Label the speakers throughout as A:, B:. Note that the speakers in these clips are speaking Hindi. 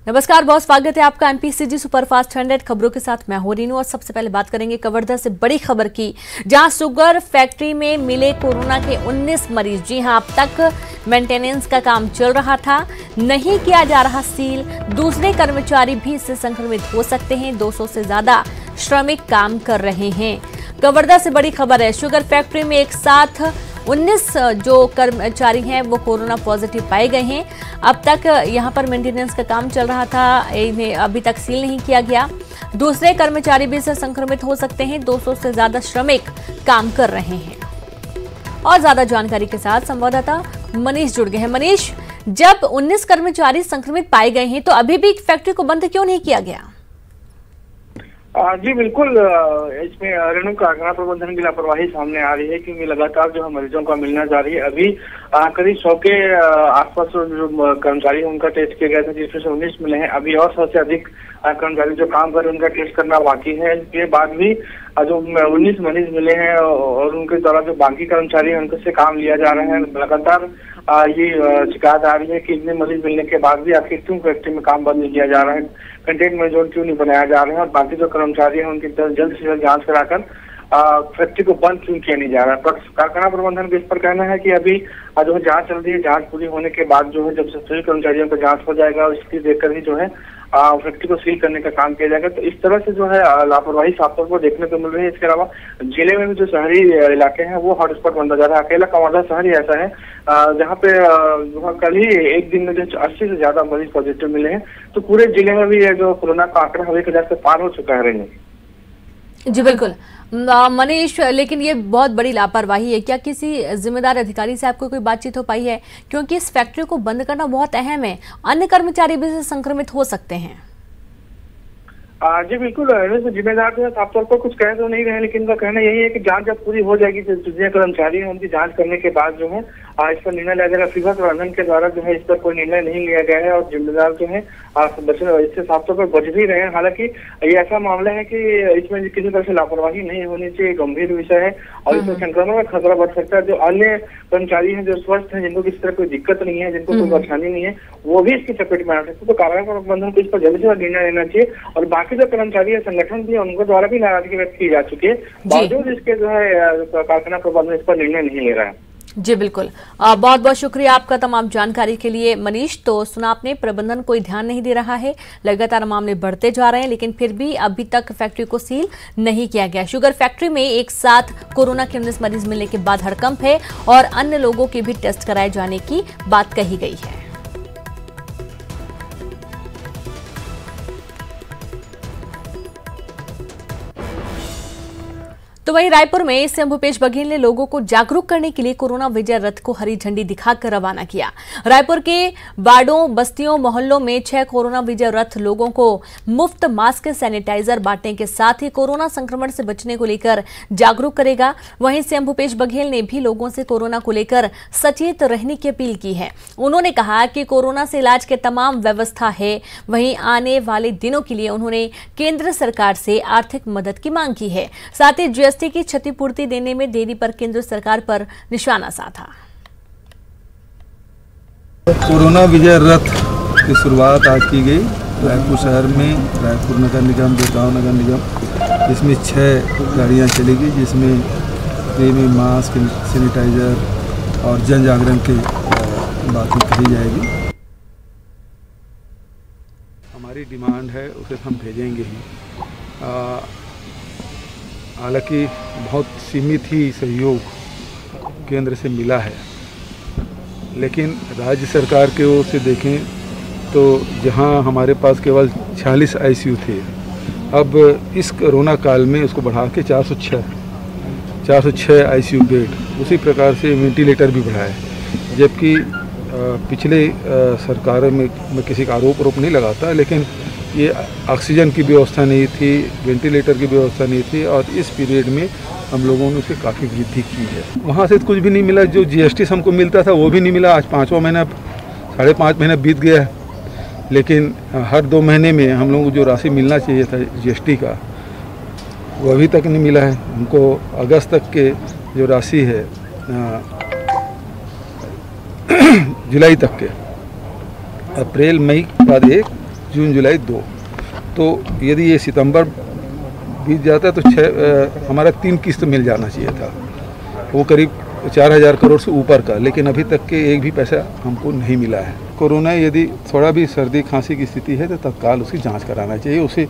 A: नमस्कार, बहुत स्वागत है आपका एमपीसीजी सुपरफास्ट 100 खबरों के साथ। मैं हूं रीनू और सबसे पहले बात करेंगे कवर्धा से बड़ी खबर की, जहां शुगर फैक्ट्री में मिले कोरोना के 19 मरीज। जी हां, अब तक मेंटेनेंस का काम चल रहा था, नहीं किया जा रहा सील। दूसरे कर्मचारी भी इससे संक्रमित हो सकते हैं। 200 से ज्यादा श्रमिक काम कर रहे हैं। कवर्धा से बड़ी खबर है, शुगर फैक्ट्री में एक साथ 19 जो कर्मचारी हैं वो कोरोना पॉजिटिव पाए गए हैं। अब तक यहां पर मेंटेनेंस का काम चल रहा था, इन्हें अभी तक सील नहीं किया गया। दूसरे कर्मचारी भी इससे संक्रमित हो सकते हैं। 200 से ज्यादा श्रमिक काम कर रहे हैं। और ज्यादा जानकारी के साथ संवाददाता मनीष जुड़ गए हैं। मनीष, जब 19 कर्मचारी संक्रमित पाए गए हैं तो अभी भी फैक्ट्री को बंद क्यों नहीं किया गया?
B: जी बिल्कुल, इसमें रेणु कारखाना प्रबंधन की लापरवाही सामने आ रही है, क्योंकि लगातार जो है मरीजों का मिलना जारी है। अभी करीब 100 के आसपास जो कर्मचारी हैं उनका टेस्ट किया गया था, जिसमें से 19 मिले हैं। अभी और 100 से अधिक कर्मचारी जो काम कर रहे हैं उनका टेस्ट करना बाकी है। इसके बाद भी जो 19 मरीज मिले हैं और उनके द्वारा जो बाकी कर्मचारी हैं उनसे काम लिया जा रहा है। लगातार ये शिकायत आ रही है कि इतने मरीज मिलने के बाद भी आखिर क्यों फैक्ट्री में काम बंद नहीं किया जा रहा है, कंटेनमेंट जोन क्यों नहीं बनाया जा रहा है, और बाकी जो कर्मचारी हैं उनकी जल्द से जल्द जांच कराकर फैक्ट्री को बंद क्यों किया नहीं जा रहा है। कारखाना प्रबंधन का इस पर कहना है कि अभी जो है जांच चल रही है, जांच पूरी होने के बाद जो है जब सभी कर्मचारियों का जांच हो जाएगा और इसकी देखकर ही जो है फैक्ट्री को सील करने का काम किया जाएगा। तो इस तरह से जो है लापरवाही साफ तौर पर देखने को मिल रही है। इसके अलावा जिले में भी जो शहरी इलाके हैं वो हॉटस्पॉट बनता जा रहा है। अकेला कवर्धा शहर ही ऐसा है जहाँ पे कल ही एक दिन में जो 80 से ज्यादा मरीज पॉजिटिव मिले हैं। तो पूरे जिले में भी जो कोरोना का आंकड़ा 1,000 से पार हो चुका है।
A: जी बिल्कुल मनीष, लेकिन ये बहुत बड़ी लापरवाही है। क्या किसी जिम्मेदार अधिकारी से आपको कोई बातचीत हो पाई है? क्योंकि इस फैक्ट्री को बंद करना बहुत अहम है, अन्य कर्मचारी भी इससे संक्रमित हो सकते हैं।
B: जी बिल्कुल, जिम्मेदार जो है साफ तौर पर कुछ कह तो नहीं रहे, लेकिन उनका कहना यही है कि जांच जब पूरी हो जाएगी, जितने कर्मचारी हैं उनकी जांच करने के बाद जो है इस पर निर्णय लिया जाएगा। फीवर प्रबंधन के द्वारा जो है इस पर कोई निर्णय नहीं लिया गया है और जिम्मेदार जो है इससे साफ तौर पर बच भी रहे हैं। हालांकि ये ऐसा मामला है कि इसमें किसी तरह से लापरवाही नहीं होनी चाहिए, गंभीर विषय है और इसमें संक्रमण का खतरा बढ़ सकता है। जो अन्य कर्मचारी हैं जो स्वस्थ हैं, जिनको किसी तरह कोई दिक्कत नहीं है, जिनको कोई परेशानी नहीं है, वो भी इसकी चपेट में आ सकते। तो कारखाना प्रबंधन को इस पर जल्द से जल्द निर्णय लेना चाहिए। और बाकी जो कर्मचारी है, संगठन भी है, उनके द्वारा भी नाराजगी व्यक्त की जा चुकी है, बावजूद इसके जो है कारखाना प्रबंधन इस पर निर्णय नहीं ले रहा है।
A: जी बिल्कुल, बहुत बहुत शुक्रिया आपका तमाम जानकारी के लिए मनीष। तो सुना आपने, प्रबंधन कोई ध्यान नहीं दे रहा है, लगातार मामले बढ़ते जा रहे हैं, लेकिन फिर भी अभी तक फैक्ट्री को सील नहीं किया गया। शुगर फैक्ट्री में एक साथ कोरोना के 19 मरीज मिलने के बाद हड़कंप है और अन्य लोगों के भी टेस्ट कराए जाने की बात कही गई है। तो वहीं रायपुर में सीएम भूपेश बघेल ने लोगों को जागरूक करने के लिए कोरोना विजय रथ को हरी झंडी दिखाकर रवाना किया। रायपुर के वार्डों, बस्तियों, मोहल्लों में 6 कोरोना विजय रथ लोगों को मुफ्त मास्क, सैनिटाइजर बांटने के साथ ही कोरोना संक्रमण से बचने को लेकर जागरूक करेगा। वहीं सीएम भूपेश बघेल ने भी लोगों से कोरोना को लेकर सचेत रहने की अपील की है। उन्होंने कहा कि कोरोना से इलाज के तमाम व्यवस्था है। वहीं आने वाले दिनों के लिए उन्होंने केंद्र सरकार से आर्थिक मदद की मांग की है। साथ ही जीएसटी की क्षतिपूर्ति देने में देरी पर केंद्र सरकार पर निशाना साधा।
C: कोरोना विजय रथ की शुरुआत आज की गई रायपुर शहर में, रायपुर नगर निगम, बेलगांव नगर निगम, इसमें 6 गाड़ियां चलेगी, जिसमें फ्री में मास्क, सैनिटाइजर और जन जागरण की बातें कही जाएगी। हमारी डिमांड है उसे हम भेजेंगे ही। हालांकि बहुत सीमित ही सहयोग केंद्र से मिला है, लेकिन राज्य सरकार के ओर से देखें तो जहां हमारे पास केवल 46 आईसीयू थे, अब इस कोरोना काल में उसको बढ़ा के 406 आईसीयू बेड, उसी प्रकार से वेंटिलेटर भी बढ़ाए। जबकि पिछले सरकारों में मैं किसी का आरोप नहीं लगाता, लेकिन ये ऑक्सीजन की व्यवस्था नहीं थी, वेंटिलेटर की व्यवस्था नहीं थी और इस पीरियड में हम लोगों ने उसे काफ़ी वृद्धि की है। वहाँ से कुछ भी नहीं मिला, जो जीएसटी हमको मिलता था वो भी नहीं मिला। आज 5वां महीना, 5.5 महीना बीत गया है, लेकिन हर 2 महीने में हम लोगों को जो राशि मिलना चाहिए था जीएसटी का, वो अभी तक नहीं मिला है। हमको अगस्त तक के जो राशि है, जुलाई तक के, अप्रैल मई बाद एक जून जुलाई 2। तो यदि ये सितंबर बीत जाता है तो हमारा 3 किस्त मिल जाना चाहिए था, वो करीब 4000 करोड़ से ऊपर का, लेकिन अभी तक के एक भी पैसा हमको नहीं मिला है। कोरोना यदि थोड़ा भी सर्दी खांसी की स्थिति है तो तत्काल उसकी जांच कराना चाहिए, उसे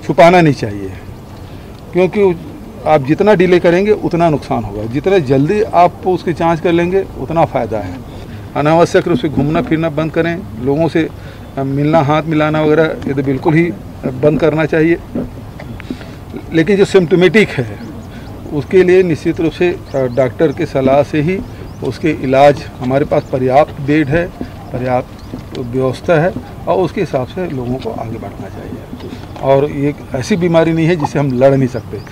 C: छुपाना नहीं चाहिए, क्योंकि आप जितना डिले करेंगे उतना नुकसान होगा। जितना जल्दी आप उसकी जांच कर लेंगे उतना फ़ायदा है। अनावश्यक रूप से घूमना फिरना बंद करें, लोगों से मिलना हाथ मिलाना वगैरह ये तो बिल्कुल ही बंद करना चाहिए। लेकिन जो सिम्टोमेटिक है उसके लिए निश्चित रूप से डॉक्टर के सलाह से ही उसके इलाज, हमारे पास पर्याप्त बेड है, पर्याप्त व्यवस्था है और उसके हिसाब से लोगों को आगे बढ़ना चाहिए। और ये ऐसी बीमारी नहीं है जिसे हम लड़ नहीं सकते।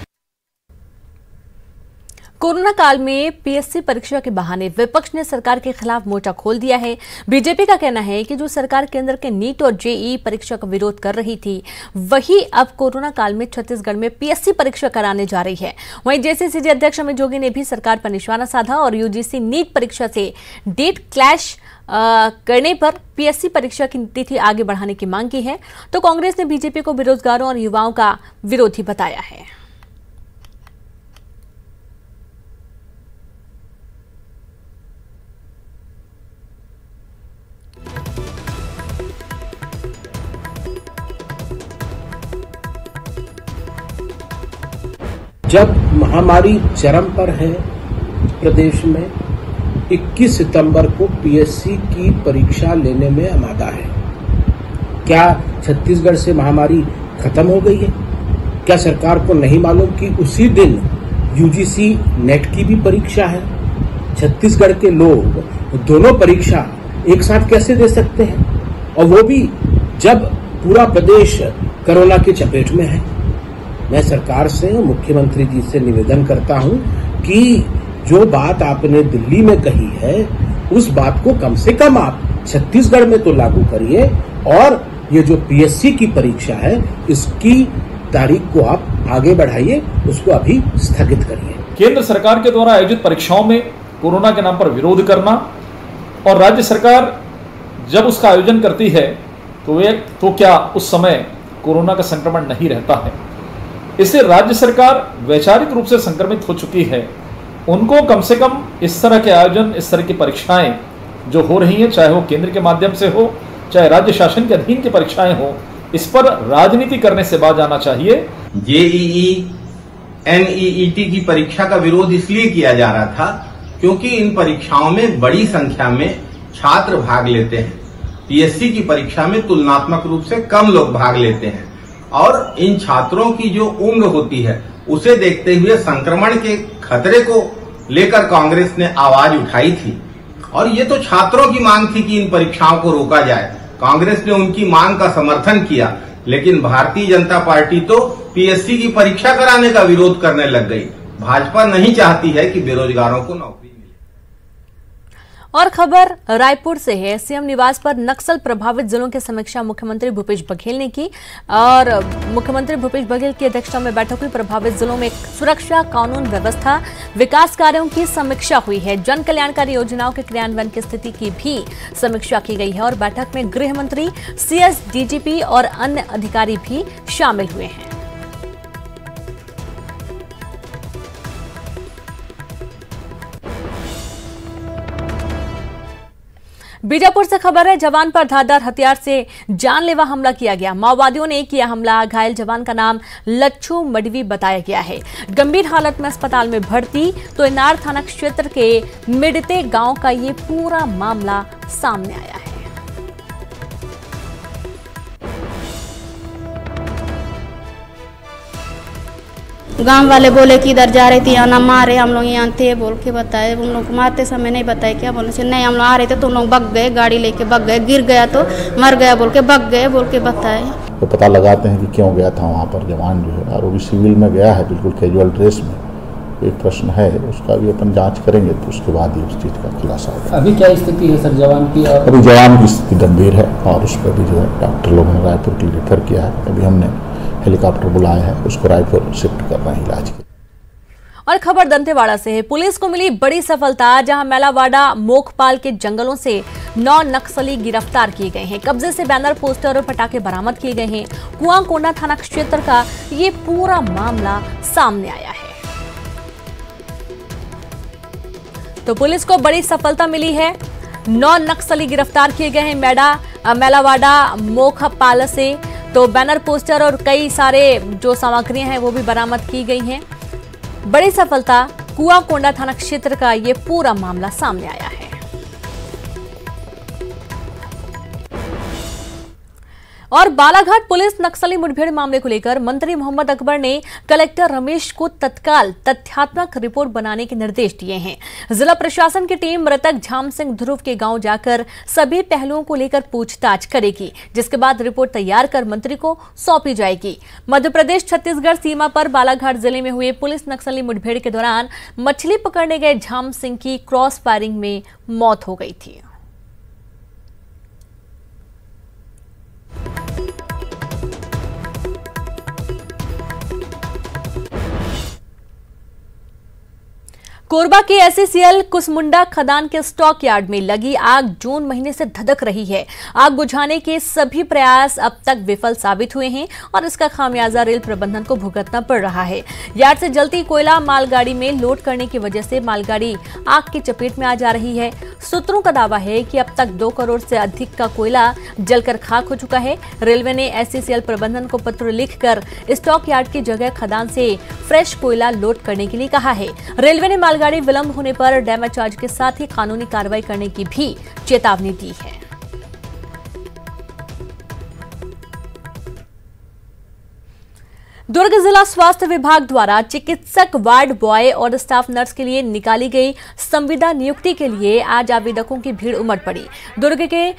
A: कोरोना काल में पीएससी परीक्षा के बहाने विपक्ष ने सरकार के खिलाफ मोर्चा खोल दिया है। बीजेपी का कहना है कि जो सरकार केंद्र के नीट और जेईई परीक्षा का विरोध कर रही थी, वही अब कोरोना काल में छत्तीसगढ़ में पीएससी परीक्षा कराने जा रही है। वहीं जेसीसीजी अध्यक्ष अमित जोगी ने भी सरकार पर निशाना साधा और यूजीसी नीट परीक्षा से डेट क्लैश करने पर पीएससी परीक्षा की तिथि आगे बढ़ाने की मांग की है। तो कांग्रेस ने बीजेपी को बेरोजगारों और युवाओं का विरोधी बताया है।
D: जब महामारी चरम पर है प्रदेश में, 21 सितंबर को पीएससी की परीक्षा लेने में आमादा है। क्या छत्तीसगढ़ से महामारी खत्म हो गई है? क्या सरकार को नहीं मालूम कि उसी दिन यूजीसी नेट की भी परीक्षा है? छत्तीसगढ़ के लोग दोनों परीक्षा एक साथ कैसे दे सकते हैं, और वो भी जब पूरा प्रदेश कोरोना की चपेट में है? मैं सरकार से, मुख्यमंत्री जी से निवेदन करता हूं कि जो बात आपने दिल्ली में कही है उस बात को कम से कम आप छत्तीसगढ़ में तो लागू करिए, और ये जो पीएससी की परीक्षा है इसकी तारीख को आप आगे बढ़ाइए, उसको अभी स्थगित करिए।
E: केंद्र सरकार के द्वारा आयोजित परीक्षाओं में कोरोना के नाम पर विरोध करना, और राज्य सरकार जब उसका आयोजन करती है तो क्या उस समय कोरोना का संक्रमण नहीं रहता है? इससे राज्य सरकार वैचारिक रूप से संक्रमित हो चुकी है। उनको कम से कम इस तरह के आयोजन, इस तरह की परीक्षाएं जो हो रही हैं, चाहे वो केंद्र के माध्यम से हो, चाहे राज्य शासन के अधीन की परीक्षाएं हो, इस पर राजनीति करने से बाज आना चाहिए।
F: जेईई, एनईईटी की परीक्षा का विरोध इसलिए किया जा रहा था क्योंकि इन परीक्षाओं में बड़ी संख्या में छात्र भाग लेते हैं। पीएससी की परीक्षा में तुलनात्मक रूप से कम लोग भाग लेते हैं, और इन छात्रों की जो उम्र होती है उसे देखते हुए संक्रमण के खतरे को लेकर कांग्रेस ने आवाज उठाई थी। और ये तो छात्रों की मांग थी कि इन परीक्षाओं को रोका जाए। कांग्रेस ने उनकी मांग का समर्थन किया, लेकिन भारतीय जनता पार्टी तो पीएससी की परीक्षा कराने का विरोध करने लग गई। भाजपा नहीं चाहती है कि बेरोजगारों को नौकरी।
A: और खबर रायपुर से है। सीएम निवास पर नक्सल प्रभावित जिलों की समीक्षा मुख्यमंत्री भूपेश बघेल ने की, और मुख्यमंत्री भूपेश बघेल की अध्यक्षता में बैठक हुई। प्रभावित जिलों में सुरक्षा, कानून व्यवस्था, विकास कार्यों की समीक्षा हुई है। जन कल्याणकारी योजनाओं के क्रियान्वयन की स्थिति की भी समीक्षा की गई है, और बैठक में गृह मंत्री, सीएस, डीजीपी और अन्य अधिकारी भी शामिल हुए हैं। बीजापुर से खबर है, जवान पर धारदार हथियार से जानलेवा हमला किया गया। माओवादियों ने किया हमला। घायल जवान का नाम लच्छू मडवी बताया गया है। गंभीर हालत में अस्पताल में भर्ती। तो इनार थाना क्षेत्र के मिडते गांव का ये पूरा मामला सामने आया है।
G: गांव वाले बोले कि इधर जा रहे थे, यहाँ ना मारे, हम लोग यहाँ थे बोल के बताए। उन लोग मारते समय नहीं बताए, क्या बोले से नहीं हम लोग आ रहे थे तो लोग भग गए, गाड़ी लेके भग गए, गिर गया तो मर गया बोल के भग गए बोल के बताए।
H: तो पता लगाते हैं कि क्यों गया था वहाँ पर जवान जो है, और वो भी सिविल में गया है, बिल्कुल कैजुअल ड्रेस में। एक प्रश्न है, उसका भी अपन जांच करेंगे तो उसके बाद ही उस चीज़ का खुलासा होगा।
I: अभी क्या स्थिति है सर जवान की?
H: अभी जवान की स्थिति गंभीर है, और उस पर भी जो है डॉक्टर लोगों ने रायपुर के लिए रेफर किया है। अभी हमने हेलीकॉप्टर बुलाया है, उसको रायपुर शिफ्ट कर रहे हैं इलाज के।
A: और खबर दंतेवाड़ा से है। पुलिस को मिली बड़ी सफलता, जहां मेलावाड़ा मोखपाल के जंगलों से 9 नक्सली गिरफ्तार किए गए हैं। कब्जे से बैनर, पोस्टर और पटाखे बरामद किए गए हैं। कुआंकोंडा थाना क्षेत्र का ये पूरा मामला सामने आया है। तो पुलिस को बड़ी सफलता मिली है। 9 नक्सली गिरफ्तार किए गए हैं मेलावाड़ा मोखपाल से। तो बैनर, पोस्टर और कई सारे जो सामग्रियां हैं वो भी बरामद की गई हैं। बड़ी सफलता, कुआंकोंडा थाना क्षेत्र का ये पूरा मामला सामने आया है। और बालाघाट पुलिस नक्सली मुठभेड़ मामले को लेकर मंत्री मोहम्मद अकबर ने कलेक्टर रमेश को तत्काल तथ्यात्मक रिपोर्ट बनाने के निर्देश दिए हैं। जिला प्रशासन की टीम मृतक झाम सिंह ध्रुव के गांव जाकर सभी पहलुओं को लेकर पूछताछ करेगी, जिसके बाद रिपोर्ट तैयार कर मंत्री को सौंपी जाएगी। मध्य प्रदेश छत्तीसगढ़ सीमा पर बालाघाट जिले में हुए पुलिस नक्सली मुठभेड़ के दौरान मछली पकड़ने गए झाम सिंह की क्रॉस फायरिंग में मौत हो गई थी। कोरबा के एससीएल कुसमुंडा खदान के स्टॉक यार्ड में लगी आग जून महीने से धधक रही है। आग बुझाने के सभी प्रयास अब तक विफल साबित हुए हैं और इसका खामियाजा रेल प्रबंधन को भुगतना पड़ रहा है। यार्ड से जलती कोयला मालगाड़ी में लोड करने की वजह से मालगाड़ी आग की चपेट में आ जा रही है। सूत्रों का दावा है कि अब तक 2 करोड़ से अधिक का कोयला जलकर खाक हो चुका है। रेलवे ने एससीएल प्रबंधन को पत्र लिखकर स्टॉक यार्ड की जगह खदान से फ्रेश कोयला लोड करने के लिए कहा है। रेलवे ने मालगाड़ी विलंब होने पर डैमेज चार्ज के साथ ही कानूनी कार्रवाई करने की भी चेतावनी दी है। दुर्ग जिला स्वास्थ्य विभाग द्वारा चिकित्सक, वार्ड बॉय और स्टाफ नर्स के लिए निकाली गई संविदा नियुक्ति के लिए आज आवेदकों की भीड़ उमड़ पड़ी। दुर्ग के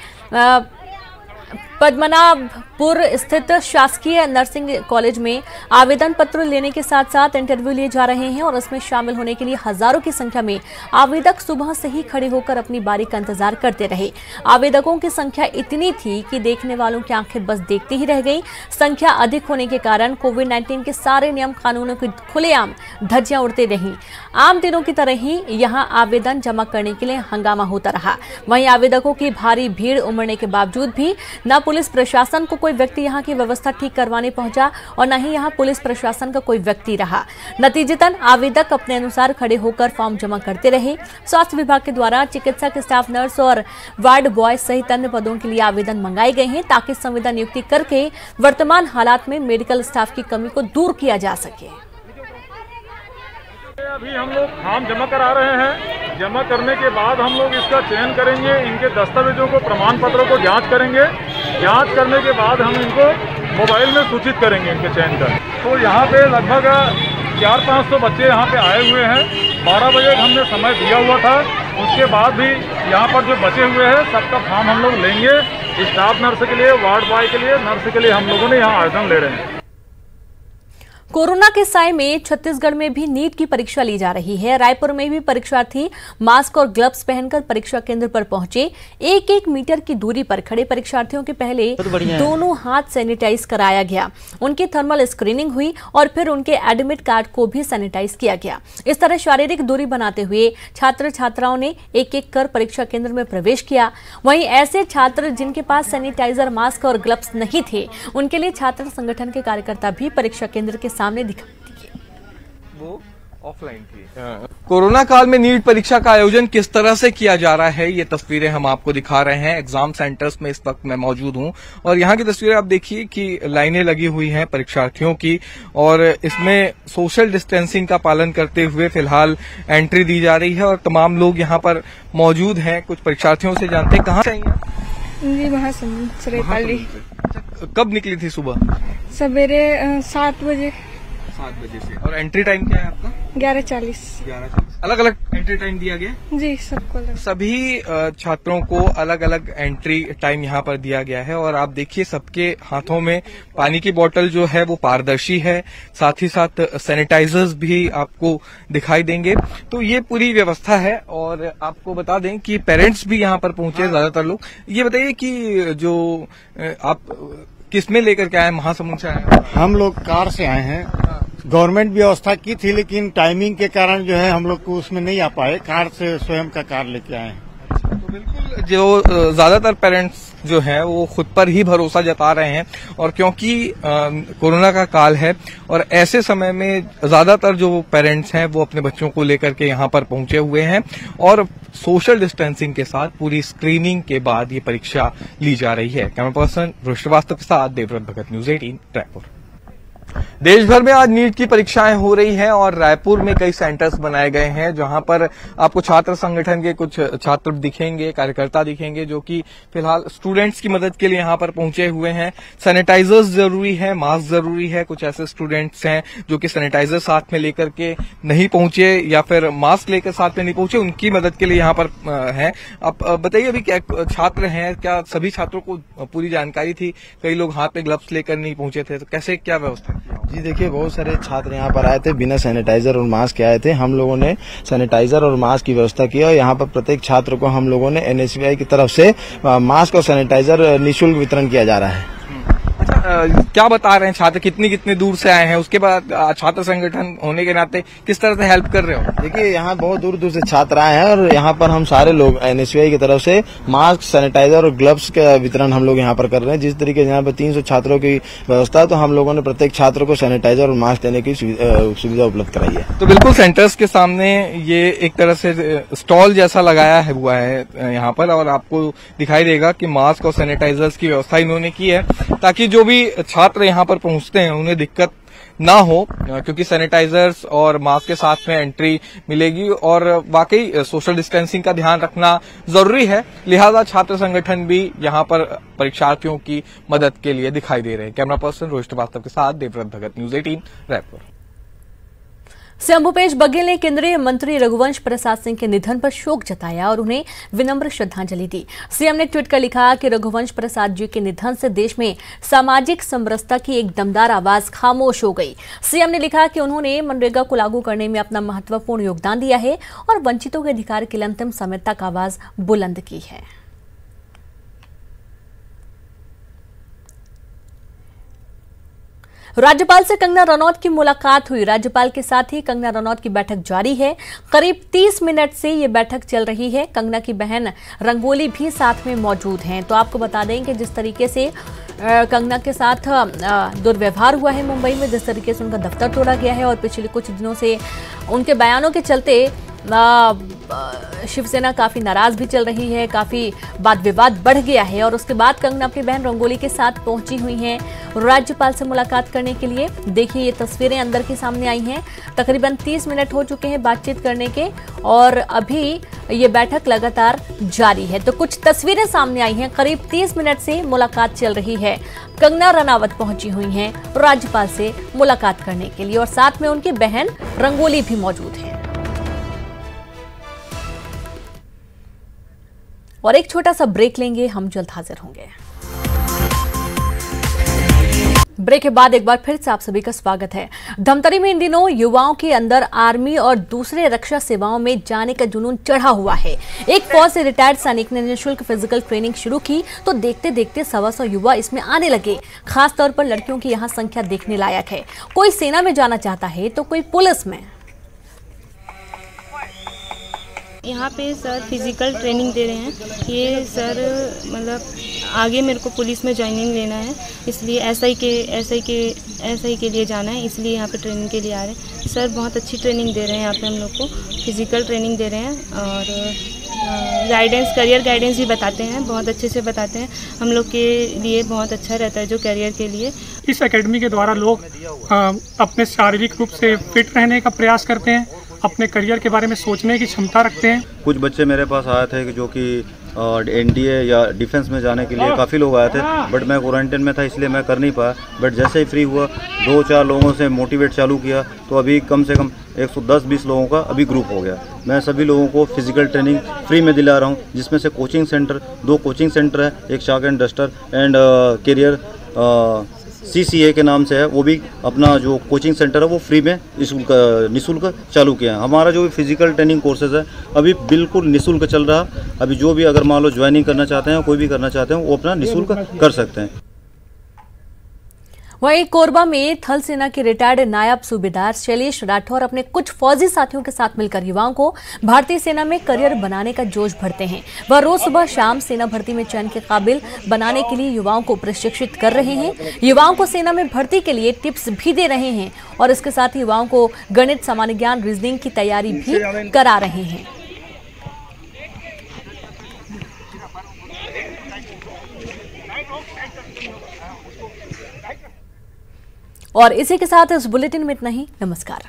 A: पद्मनाभपुर स्थित शासकीय नर्सिंग कॉलेज में आवेदन पत्र लेने के साथ साथ इंटरव्यू लिए जा रहे हैं और इसमें शामिल होने के लिए हजारों की संख्या में आवेदक सुबह से ही खड़े होकर अपनी बारी का इंतजार करते रहे। आवेदकों की संख्या इतनी थी कि देखने वालों की आंखें बस देखती ही रह गई। संख्या अधिक होने के कारण कोविड-19 के सारे नियम कानूनों की खुलेआम धज्जियां उड़ती रहीं। आम दिनों की तरह ही यहां आवेदन जमा करने के लिए हंगामा होता रहा। वहीं आवेदकों की भारी भीड़ उमड़ने के बावजूद भी न पुलिस प्रशासन को कोई व्यक्ति यहां की व्यवस्था ठीक करवाने पहुंचा और न ही यहां पुलिस प्रशासन का कोई व्यक्ति रहा। नतीजतन आवेदक अपने अनुसार खड़े होकर फॉर्म जमा करते रहे। स्वास्थ्य विभाग के द्वारा चिकित्सक, स्टाफ नर्स और वार्ड बॉय सहित अन्य पदों के लिए आवेदन मंगाए गए हैं ताकि संविदा नियुक्ति करके वर्तमान हालात में मेडिकल स्टाफ की कमी को दूर किया जा सके।
J: अभी हम लोग फॉर्म जमा करा रहे हैं। जमा करने के बाद हम लोग इसका चयन करेंगे, इनके दस्तावेजों को, प्रमाण पत्रों को जांच करेंगे। जांच करने के बाद हम इनको मोबाइल में सूचित करेंगे इनके चयन कर। तो यहाँ पे लगभग 400-500 बच्चे यहाँ पे आए हुए हैं। 12 बजे हमने समय दिया हुआ था। उसके बाद भी यहाँ पर जो बचे हुए हैं सबका फॉर्म हम लोग लेंगे। स्टाफ नर्स के लिए, वार्ड बॉय के लिए, नर्स के लिए हम लोगों ने यहाँ आवेदन ले रहे हैं।
A: कोरोना के साए में छत्तीसगढ़ में भी नीट की परीक्षा ली जा रही है। रायपुर में भी परीक्षार्थी मास्क और ग्लव्स पहनकर परीक्षा केंद्र पर पहुंचे। 1-1 मीटर की दूरी पर खड़े परीक्षार्थियों के पहले दोनों हाथ सैनिटाइज कराया गया। उनकी थर्मल स्क्रीनिंग हुई और फिर उनके एडमिट कार्ड को भी सैनिटाइज किया गया। इस तरह शारीरिक दूरी बनाते हुए छात्र छात्राओं ने एक-एक कर परीक्षा केंद्र में प्रवेश किया। वहीं ऐसे छात्र जिनके पास सैनिटाइजर, मास्क और ग्लव्स नहीं थे, उनके लिए छात्र संगठन के कार्यकर्ता भी परीक्षा केंद्र के सामने दिखाई दिए।
K: वो ऑफलाइन थी। कोरोना काल में नीट परीक्षा का आयोजन किस तरह से किया जा रहा है, ये तस्वीरें हम आपको दिखा रहे हैं। एग्जाम सेंटर्स में इस वक्त मैं मौजूद हूं और यहाँ की तस्वीरें आप देखिए कि लाइनें लगी हुई हैं परीक्षार्थियों की और इसमें सोशल डिस्टेंसिंग का पालन करते हुए फिलहाल एंट्री दी जा रही है और तमाम लोग यहाँ पर मौजूद हैं। कुछ परीक्षार्थियों से जानते हैं कहाँ से आई हैं?
L: जी महासमुंद।
K: कब निकली थी? सुबह
L: सवेरे 7 बजे।
K: 7 बजे से। और एंट्री टाइम क्या है आपका?
L: 11:40।
K: अलग अलग एंट्री टाइम दिया गया?
L: जी, सबको अलग।
K: सभी छात्रों को अलग अलग एंट्री टाइम यहाँ पर दिया गया है और आप देखिए सबके हाथों में पानी की बोतल जो है वो पारदर्शी है, साथ ही साथ सैनिटाइजर्स भी आपको दिखाई देंगे। तो ये पूरी व्यवस्था है और आपको बता दें कि पेरेंट्स भी यहाँ पर पहुंचे ज्यादातर लोग। ये बताइए कि जो आप किसमें लेकर के आए? महासमुंद से आए हैं?
M: हम लोग कार से आए हैं। गवर्नमेंट व्यवस्था की थी लेकिन टाइमिंग के कारण जो है हम लोग को उसमें नहीं आ पाए। कार से स्वयं का कार लेके आए हैं।
K: तो बिल्कुल, जो ज्यादातर पेरेंट्स जो हैं वो खुद पर ही भरोसा जता रहे हैं, और क्योंकि कोरोना का काल है और ऐसे समय में ज्यादातर जो पेरेंट्स हैं वो अपने बच्चों को लेकर के यहाँ पर पहुंचे हुए हैं और सोशल डिस्टेंसिंग के साथ पूरी स्क्रीनिंग के बाद ये परीक्षा ली जा रही है। कैमरा पर्सन रोहित श्रीवास्तव के साथ देवव्रत भगत, न्यूज 18 रायपुर। देश भर में आज नीट की परीक्षाएं हो रही हैं और रायपुर में कई सेंटर्स बनाए गए हैं जहां पर आपको छात्र संगठन के कुछ छात्र दिखेंगे, कार्यकर्ता दिखेंगे जो कि फिलहाल स्टूडेंट्स की मदद के लिए यहां पर पहुंचे हुए हैं। सैनिटाइजर्स जरूरी है, मास्क जरूरी है। कुछ ऐसे स्टूडेंट्स हैं जो कि सैनिटाइजर साथ में लेकर के नहीं पहुंचे या फिर मास्क लेकर साथ में नहीं पहुंचे, उनकी मदद के लिए यहां पर हैं। आप बताइए, अभी क्या छात्र हैं, क्या सभी छात्रों को पूरी जानकारी थी? कई लोग हाथ में ग्लव्स लेकर नहीं पहुंचे थे, तो कैसे क्या व्यवस्था?
N: जी देखिए, बहुत सारे छात्र यहाँ पर आए थे, बिना सैनिटाइजर और मास्क के आए थे। हम लोगों ने सैनिटाइजर और मास्क की व्यवस्था की और यहाँ पर प्रत्येक छात्र को हम लोगों ने एनएसयूआई की तरफ से मास्क और सैनिटाइजर निःशुल्क वितरण किया जा रहा है।
K: क्या बता रहे हैं छात्र, कितनी दूर से आए हैं? उसके बाद छात्र संगठन होने के नाते किस तरह से हेल्प कर रहे हो?
N: देखिए, यहाँ बहुत दूर दूर से छात्र आए हैं और यहाँ पर हम सारे लोग एनएसयूआई की तरफ से मास्क, सैनिटाइजर और ग्लव्स का वितरण हम लोग यहाँ पर कर रहे हैं। जिस तरीके से यहाँ पर 300 छात्रों की व्यवस्था है, तो हम लोगों ने प्रत्येक छात्र को सैनिटाइजर और मास्क देने की सुविधा उपलब्ध कराई है।
K: तो बिल्कुल सेंटर्स के सामने ये एक तरह से स्टॉल जैसा लगाया हुआ है यहाँ पर, और आपको दिखाई देगा कि मास्क और सैनिटाइजर्स की व्यवस्था इन्होंने की है ताकि जो भी छात्र यहाँ पर पहुंचते हैं उन्हें दिक्कत ना हो, क्योंकि सैनिटाइजर्स और मास्क के साथ में एंट्री मिलेगी और वाकई सोशल डिस्टेंसिंग का ध्यान रखना जरूरी है। लिहाजा छात्र संगठन भी यहाँ पर परीक्षार्थियों की मदद के लिए दिखाई दे रहे हैं। कैमरा पर्सन रोहित श्रीवास्तव के साथ देवव्रत भगत, न्यूज 18 रायपुर।
A: सीएम भूपेश बघेल ने केंद्रीय मंत्री रघुवंश प्रसाद सिंह के निधन पर शोक जताया और उन्हें विनम्र श्रद्धांजलि दी। सीएम ने ट्वीट कर लिखा कि रघुवंश प्रसाद जी के निधन से देश में सामाजिक समरसता की एक दमदार आवाज खामोश हो गई। सीएम ने लिखा कि उन्होंने मनरेगा को लागू करने में अपना महत्वपूर्ण योगदान दिया है और वंचितों के अधिकार के लिए अंतिम समय तक आवाज बुलंद की है। राज्यपाल से कंगना रनौत की मुलाकात हुई। राज्यपाल के साथ ही कंगना रनौत की बैठक जारी है। करीब 30 मिनट से ये बैठक चल रही है। कंगना की बहन रंगोली भी साथ में मौजूद हैं। तो आपको बता दें कि जिस तरीके से कंगना के साथ दुर्व्यवहार हुआ है मुंबई में, जिस तरीके से उनका दफ्तर तोड़ा गया है और पिछले कुछ दिनों से उनके बयानों के चलते शिवसेना काफी नाराज भी चल रही है, काफी वाद विवाद बढ़ गया है और उसके बाद कंगना अपनी बहन रंगोली के साथ पहुंची हुई हैं राज्यपाल से मुलाकात करने के लिए। देखिए, ये तस्वीरें अंदर के सामने आई हैं। तकरीबन 30 मिनट हो चुके हैं बातचीत करने के और अभी ये बैठक लगातार जारी है। तो कुछ तस्वीरें सामने आई हैं। करीब 30 मिनट से मुलाकात चल रही है। कंगना रनावत पहुंची हुई हैं राज्यपाल से मुलाकात करने के लिए और साथ में उनकी बहन रंगोली भी मौजूद है। और एक छोटा सा ब्रेक लेंगे, हम जल्द हाजिर होंगे। ब्रेक के बाद एक बार फिर से आप सभी का स्वागत है। धमतरी में इन दिनों युवाओं के अंदर आर्मी और दूसरे रक्षा सेवाओं में जाने का जुनून चढ़ा हुआ है। एक फौज से रिटायर्ड सैनिक ने निःशुल्क फिजिकल ट्रेनिंग शुरू की तो देखते देखते 125 युवा इसमें आने लगे। खास तौर पर लड़कियों की यहाँ संख्या देखने लायक है। कोई सेना में जाना चाहता है तो कोई पुलिस में।
O: यहाँ पे सर फिजिकल ट्रेनिंग दे रहे हैं। ये सर मतलब आगे मेरे को पुलिस में ज्वाइनिंग लेना है, इसलिए एसआई के लिए जाना है, इसलिए यहाँ पे ट्रेनिंग के लिए आ रहे हैं। सर बहुत अच्छी ट्रेनिंग दे रहे हैं यहाँ पे हम लोग को, फिजिकल ट्रेनिंग दे रहे हैं और गाइडेंस, करियर गाइडेंस भी बताते हैं, बहुत अच्छे से बताते हैं। हम लोग के लिए बहुत अच्छा रहता है जो करियर के लिए।
P: इस एकेडमी के द्वारा लोग अपने शारीरिक रूप से फिट रहने का प्रयास करते हैं, अपने करियर के बारे में सोचने की क्षमता रखते हैं।
Q: कुछ बच्चे मेरे पास आए थे जो कि एनडीए या डिफेंस में जाने के लिए काफ़ी लोग आए थे, बट मैं क्वारंटाइन में था इसलिए मैं कर नहीं पाया। बट जैसे ही फ्री हुआ 2-4 लोगों से मोटिवेट चालू किया तो अभी कम से कम 110-20 लोगों का अभी ग्रुप हो गया। मैं सभी लोगों को फिजिकल ट्रेनिंग फ्री में दिला रहा हूँ, जिसमें से कोचिंग सेंटर 2 कोचिंग सेंटर है, एक chalk and duster and career CCA के नाम से है, वो भी अपना जो कोचिंग सेंटर है वो फ्री में निःशुल्क चालू किया है। हमारा जो भी फिजिकल ट्रेनिंग कोर्सेज है अभी बिल्कुल निःशुल्क चल रहा है। अभी जो भी अगर मान लो ज्वाइनिंग करना चाहते हैं, कोई भी करना चाहते हैं, वो अपना निःशुल्क कर सकते हैं।
A: वहीं कोरबा में थल सेना के रिटायर्ड नायब सूबेदार शैलेश राठौर अपने कुछ फौजी साथियों के साथ मिलकर युवाओं को भारतीय सेना में करियर बनाने का जोश भरते हैं। वह रोज सुबह शाम सेना भर्ती में चयन के काबिल बनाने के लिए युवाओं को प्रशिक्षित कर रहे हैं। युवाओं को सेना में भर्ती के लिए टिप्स भी दे रहे हैं और इसके साथ ही युवाओं को गणित, सामान्य ज्ञान, रीजनिंग की तैयारी भी करा रहे हैं। और इसी के साथ इस बुलेटिन में इतना ही। नमस्कार।